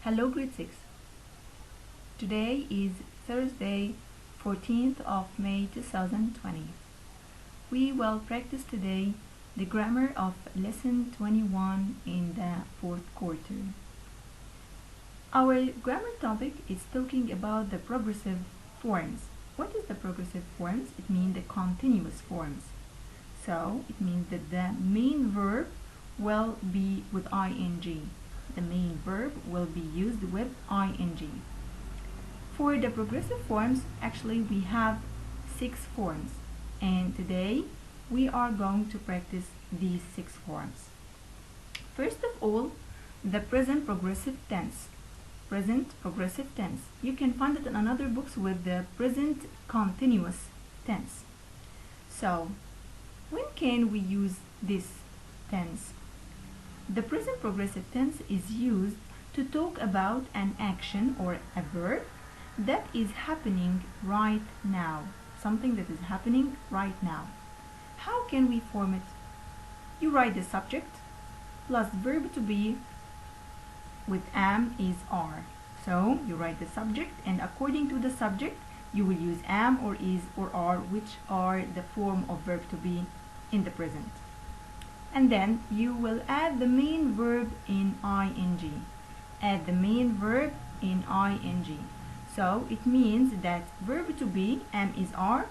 Hello grade 6. Today is Thursday, 14th of May 2020. We will practice today the grammar of lesson 21 in the fourth quarter. Our grammar topic is talking about the progressive forms. What is the progressive forms? It means the continuous forms. So it means that the main verb will be with ing. The main verb will be used with ing. For the progressive forms, actually we have 6 forms, and today we are going to practice these 6 forms. First of all, the present progressive tense. Present progressive tense. You can find it in another books with the present continuous tense. So, when can we use this tense? The present progressive tense is used to talk about an action or a verb that is happening right now. Something that is happening right now. How can we form it? You write the subject plus verb to be with am, is, are. So you write the subject, and according to the subject you will use am or is or are, which are the form of verb to be in the present. And then you will add the main verb in ing. Add the main verb in ing. So it means that verb to be, am, is, are,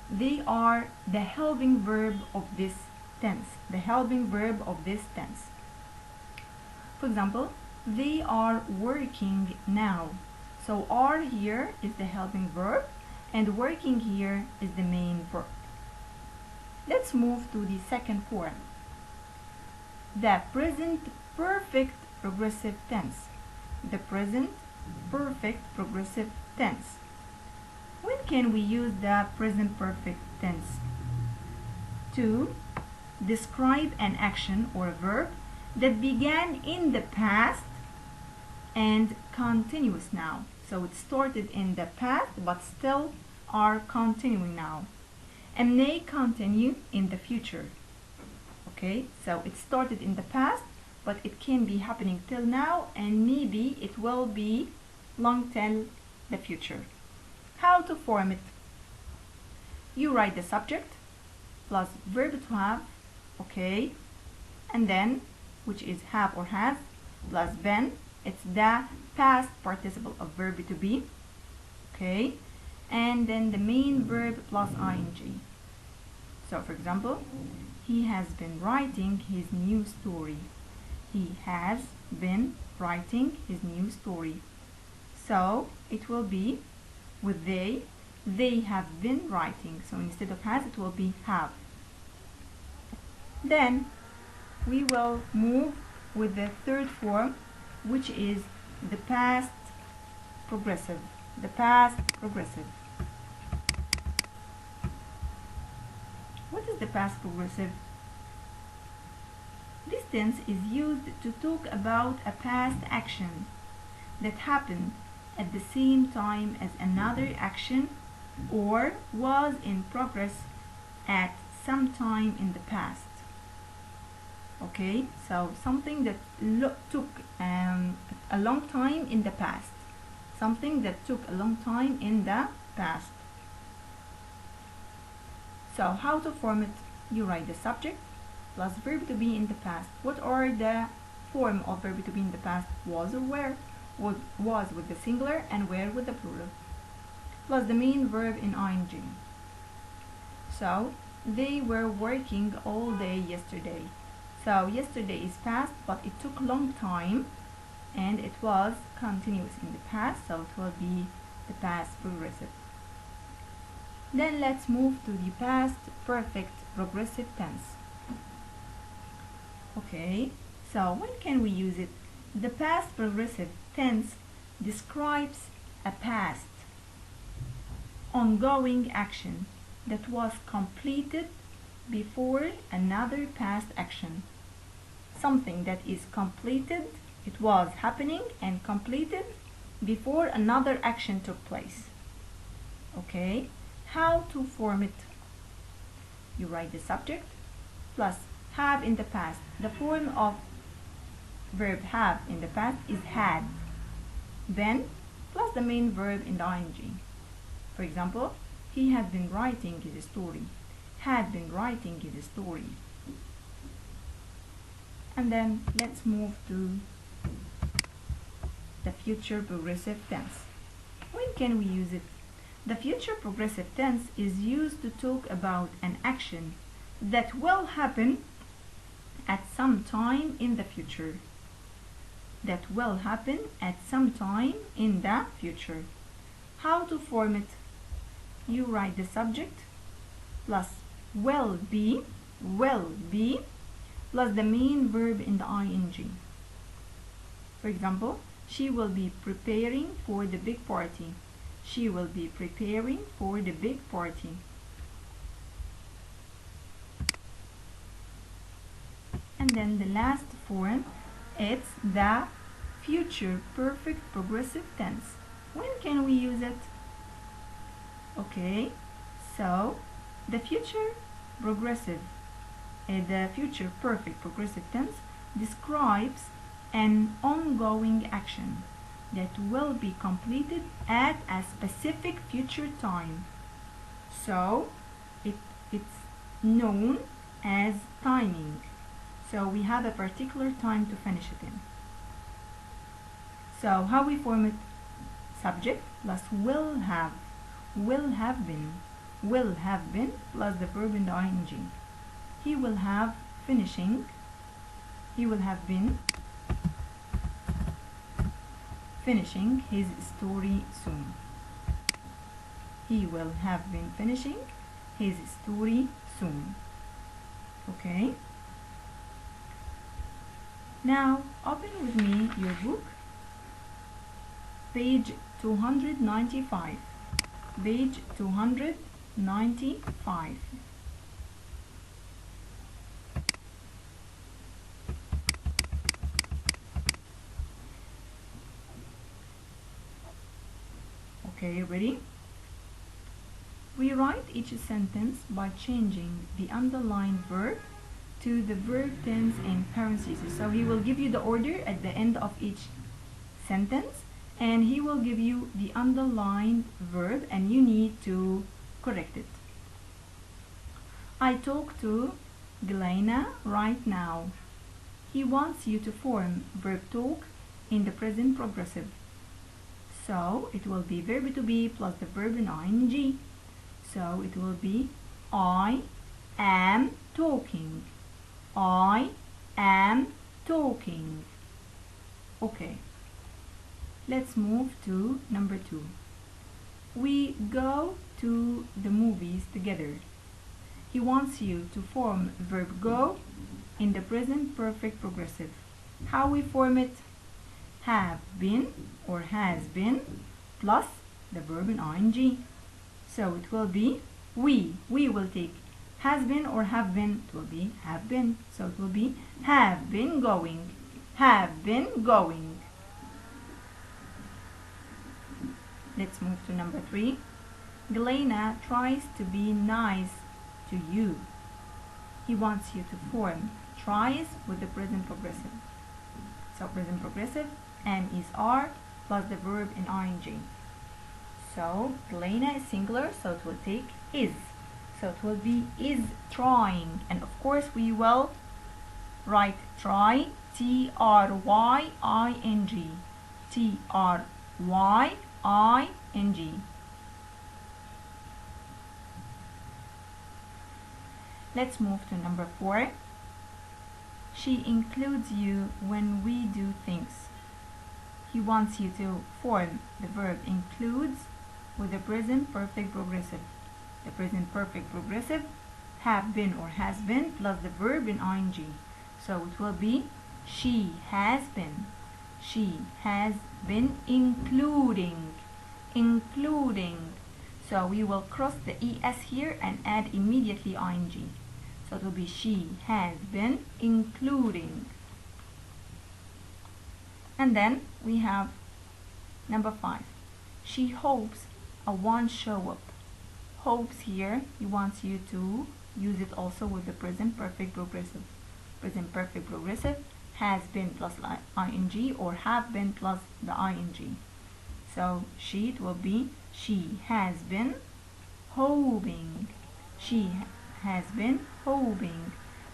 they are the helping verb of this tense. The helping verb of this tense. For example, they are working now. So are here is the helping verb, and working here is the main verb. Let's move to the second form. The present perfect progressive tense. The present perfect progressive tense. When can we use the present perfect tense? To describe an action or a verb that began in the past and continuous now. So it started in the past but still are continuing now, and may continue in the future. Okay, so it started in the past, but it can be happening till now, and maybe it will be long till the future. How to form it? You write the subject plus verb to have, okay, and then, which is have or has, plus been, it's the past participle of verb to be, okay, and then the main verb plus ing. So for example, he has been writing his new story. He has been writing his new story. So it will be with they have been writing. So instead of has, it will be have. Then we will move with the third form, which is the past progressive. The past progressive. What is the past progressive? This tense is used to talk about a past action that happened at the same time as another action or was in progress at some time in the past. Okay, so something that took a long time in the past. Something that took a long time in the past. So how to form it? You write the subject plus verb to be in the past. What are the form of verb to be in the past? Was or were. Was with the singular and were with the plural. Plus the main verb in ing. So they were working all day yesterday. So yesterday is past, but it took long time and it was continuous in the past, so it will be the past progressive. Then let's move to the past perfect progressive tense. Okay, so when can we use it? The past progressive tense describes a past ongoing action that was completed before another past action. Something that is completed, it was happening and completed before another action took place. Okay, how to form it? You write the subject plus have in the past. The form of verb have in the past is had. been plus the main verb in the ing. For example, he had been writing his story. Had been writing his story. And then let's move to the future progressive tense. When can we use it? The future progressive tense is used to talk about an action that will happen at some time in the future. That will happen at some time in the future. How to form it? You write the subject plus will be plus the main verb in the ing. For example, she will be preparing for the big party. She will be preparing for the big party. And then the last form, it's the future perfect progressive tense. When can we use it? Okay, so the future perfect progressive tense describes an ongoing action that will be completed at a specific future time. So it's known as timing. So we have a particular time to finish it in. So how we form it? Subject plus will have been plus the verb in the ing. He will have been finishing his story soon. He will have been finishing his story soon. Okay? Now open with me your book, page 295. Page 295. Okay, ready? We write each sentence by changing the underlined verb to the verb tense in parentheses. So he will give you the order at the end of each sentence, and he will give you the underlined verb, and you need to correct it. I talk to Gr5 right now. He wants you to form verb talk in the present progressive. So it will be verb to be plus the verb in ing. So it will be I am talking. I am talking. Okay. Let's move to number 2. We go to the movies together. He wants you to form verb go in the present perfect progressive. How we form it? Have been or has been plus the verb in ing. So it will be we will take has been or have been. It will be have been. So it will be have been going. Have been going. Let's move to number 3. Gr5 tries to be nice to you. He wants you to form tries with the present progressive. So present progressive, am is are plus the verb in ing. So Gr5 is singular, so it will take is. So it will be is trying, and of course we will write try, T-R-Y-I-N-G, T-R-Y-I-N-G. Let's move to number 4. She includes you when we do things. He wants you to form the verb includes with the present perfect progressive. The present perfect progressive, have been or has been plus the verb in ing. So it will be she has been. She has been including. So we will cross the es here and add immediately ing. So it will be she has been including. And then we have number 5. She hopes I won't show up. Hopes here, he wants you to use it also with the present perfect progressive. Present perfect progressive, has been plus ing or have been plus the ing. So she, it will be she has been hoping. She has been hoping.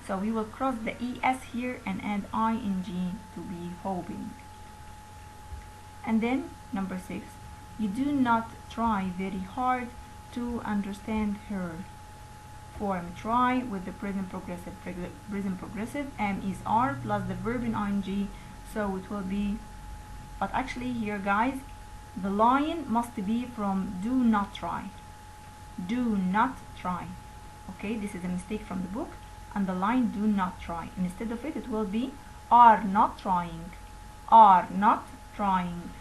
So we will cross the es here and add ing to be hoping. And then number 6, you do not try very hard to understand her. Form try with the present progressive. Present progressive am is are plus the verb in ing. So it will be, but actually here guys, the line must be from do not try. Do not try. Okay, this is a mistake from the book, and the line do not try. Instead of it, it will be are not trying. Are not trying.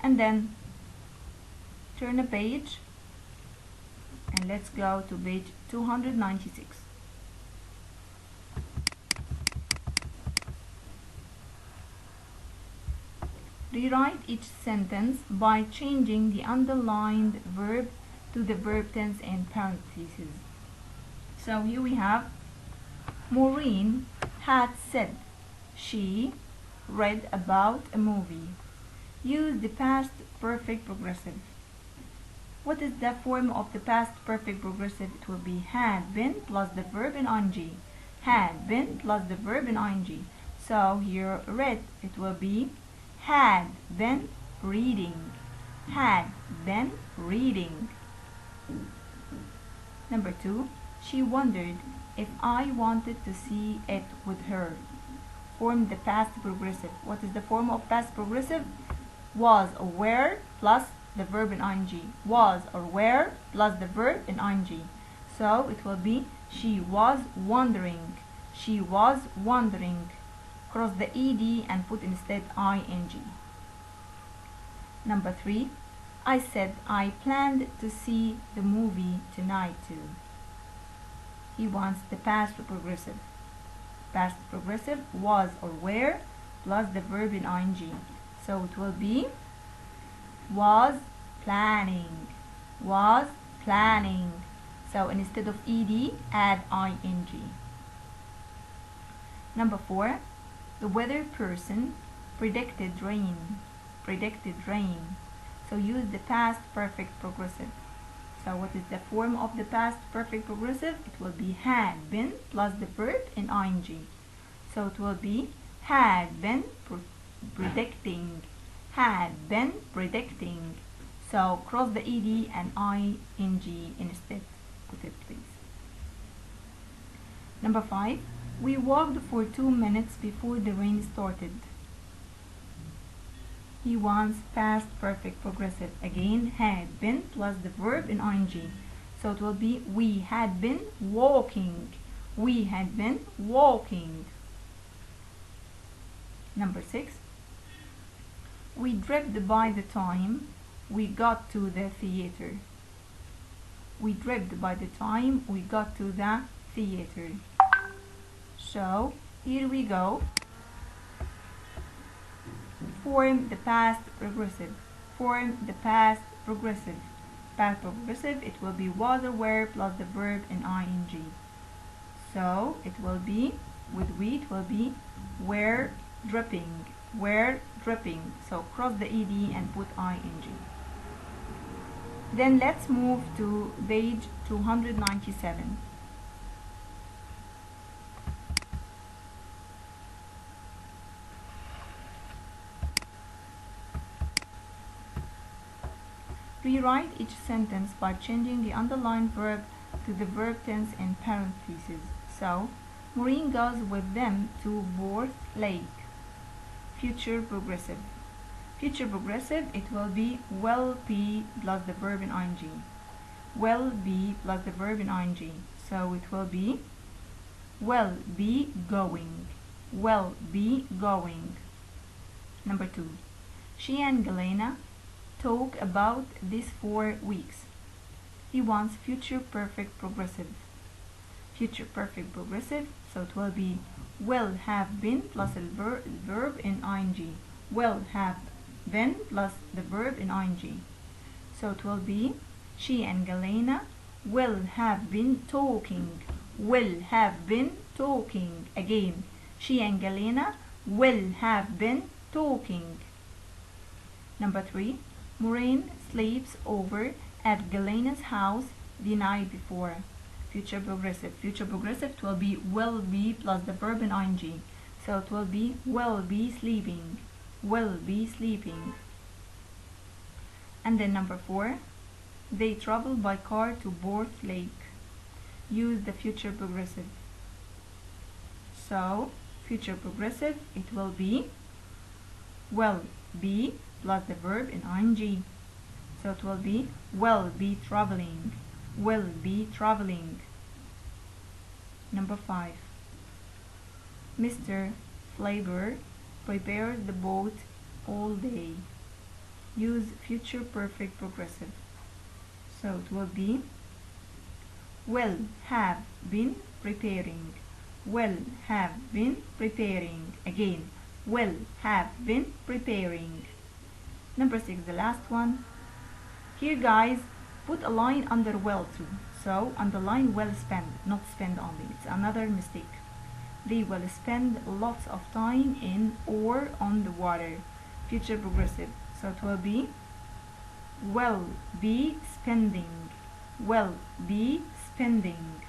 And then turn a page and let's go to page 296. Rewrite each sentence by changing the underlined verb to the verb tense and parentheses. So here we have Maureen had said she read about a movie. Use the past perfect progressive. What is the form of the past perfect progressive? It will be had been plus the verb in ing. Had been plus the verb in ing. So here read, it will be had been reading. Had been reading. Number 2, she wondered if I wanted to see it with her. Form the past progressive. What is the form of past progressive? Was or were plus the verb in ing. Was or were plus the verb in ing. So it will be she was wondering. She was wondering. Cross the ed and put instead ing. Number 3, I said I planned to see the movie tonight too. He wants the past progressive. Past progressive was or were plus the verb in ing. So it will be was planning. Was planning. So instead of ed, add ing. Number 4, the weather person predicted rain. Predicted rain. So use the past perfect progressive. So what is the form of the past perfect progressive? It will be had been plus the verb in ing. So it will be had been predicting. Had been predicting. So cross the ed and ing instead. Put it please. Number 5, we walked for 2 minutes before the rain started. He wants past perfect progressive. Again, had been plus the verb in ing. So it will be we had been walking. We had been walking. Number 6, we dripped by the time we got to the theater. We dripped by the time we got to the theater. So here we go. Form the past progressive. Form the past progressive. Past progressive, it will be was or were plus the verb in ing. So it will be, with we, it will be were dripping. Were dripping. So cross the ed and put ing. Then let's move to page 297. Rewrite each sentence by changing the underlined verb to the verb tense in parentheses. So, Maureen goes with them to Worth Lake. Future progressive. Future progressive, it will be will be plus the verb in ing. Will be plus the verb in ing. So it will be will be going. Will be going. Number 2. She and Galena talk about this for weeks. He wants future perfect progressive. Future perfect progressive, so it will be will have been plus the verb in ing. Will have been plus the verb in ing. So it will be she and Galena will have been talking. Will have been talking. Again, she and Galena will have been talking. Number 3. Maureen sleeps over at Galena's house the night before. Future progressive. Future progressive, it will be will be plus the verb in ing. So it will be will be sleeping. Will be sleeping. And then number 4. They travel by car to Borth Lake. Use the future progressive. So future progressive, it will be will be plus the verb in ing. So it will be will be traveling. Will be traveling. Number 5. Mr. Flavor prepared the boat all day. Use future perfect progressive. So it will be will have been preparing. Will have been preparing. Again, will have been preparing. Number 6, the last one. Here guys, put a line under will too. So underline will spend, not spend only. It's another mistake. They will spend lots of time in or on the water. Future progressive. So it will be will be spending. Will be spending.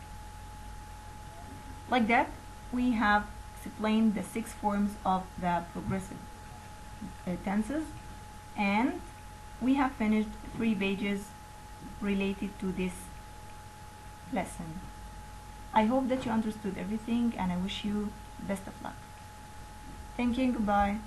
Like that, we have explained the 6 forms of the progressive tenses, and we have finished 3 pages related to this lesson. I hope that you understood everything, and I wish you best of luck. Thank you and goodbye.